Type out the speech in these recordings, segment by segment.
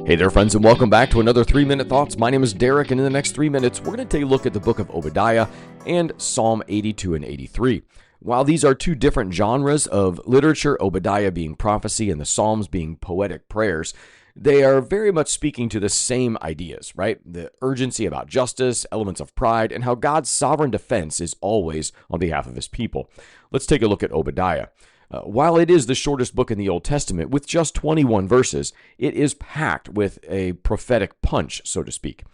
Hey there, friends, and welcome back to another 3-Minute Thoughts. My name is Derek, and in the next 3 minutes, we're going to take a look at the book of Obadiah and Psalm 82 and 83. While these are two different genres of literature, Obadiah being prophecy and the Psalms being poetic prayers, they are very much speaking to the same ideas, right? The urgency about justice, elements of pride, and how God's sovereign defense is always on behalf of his people. Let's take a look at Obadiah. While it is the shortest book in the Old Testament, with just 21 verses, it is packed with a prophetic punch, so to speak.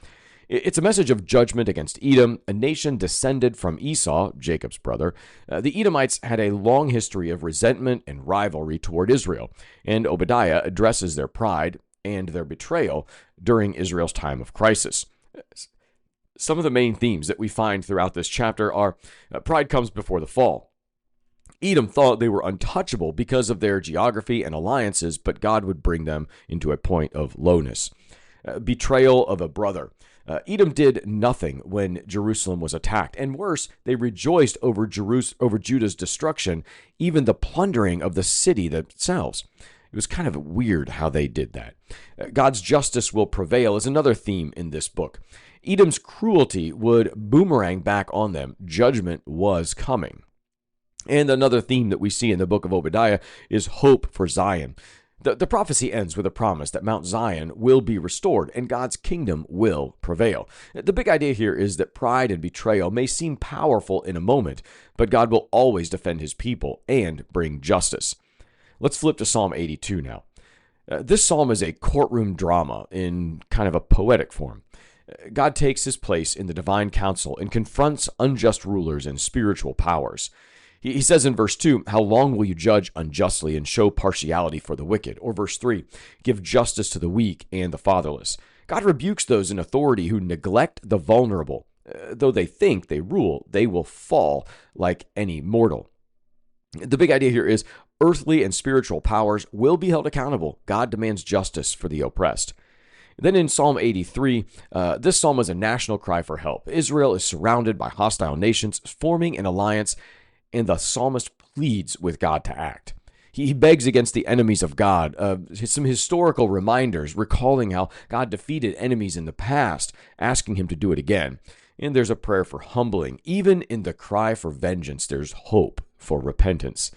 It's a message of judgment against Edom, a nation descended from Esau, Jacob's brother. The Edomites had a long history of resentment and rivalry toward Israel, and Obadiah addresses their pride and their betrayal during Israel's time of crisis. Some of the main themes that we find throughout this chapter are pride comes before the fall. Edom thought they were untouchable because of their geography and alliances, but God would bring them into a point of lowness. Betrayal of a brother. Edom did nothing when Jerusalem was attacked, and worse, they rejoiced over Judah's destruction, even the plundering of the city themselves. It was kind of weird how they did that. God's justice will prevail is another theme in this book. Edom's cruelty would boomerang back on them. Judgment was coming. And another theme that we see in the book of Obadiah is hope for Zion. The prophecy ends with a promise that Mount Zion will be restored and God's kingdom will prevail. The big idea here is that pride and betrayal may seem powerful in a moment, but God will always defend his people and bring justice. Let's flip to Psalm 82 now. This psalm is a courtroom drama in kind of a poetic form. God takes his place in the divine council and confronts unjust rulers and spiritual powers. He says in verse 2, "How long will you judge unjustly and show partiality for the wicked?" Or verse 3, "Give justice to the weak and the fatherless." God rebukes those in authority who neglect the vulnerable. Though they think they rule, they will fall like any mortal. The big idea here is earthly and spiritual powers will be held accountable. God demands justice for the oppressed. Then in Psalm 83, this psalm is a national cry for help. Israel is surrounded by hostile nations, forming an alliance, and the psalmist pleads with God to act. He begs against the enemies of God, some historical reminders recalling how God defeated enemies in the past, asking him to do it again. And there's a prayer for humbling. Even in the cry for vengeance, there's hope for repentance.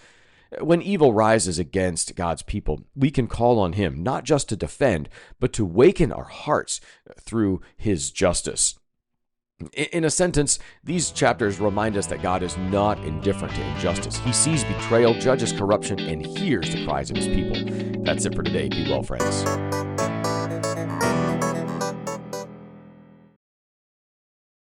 When evil rises against God's people, we can call on him, not just to defend, but to waken our hearts through his justice. In a sentence, these chapters remind us that God is not indifferent to injustice. He sees betrayal, judges corruption, and hears the cries of his people. That's it for today. Be well, friends.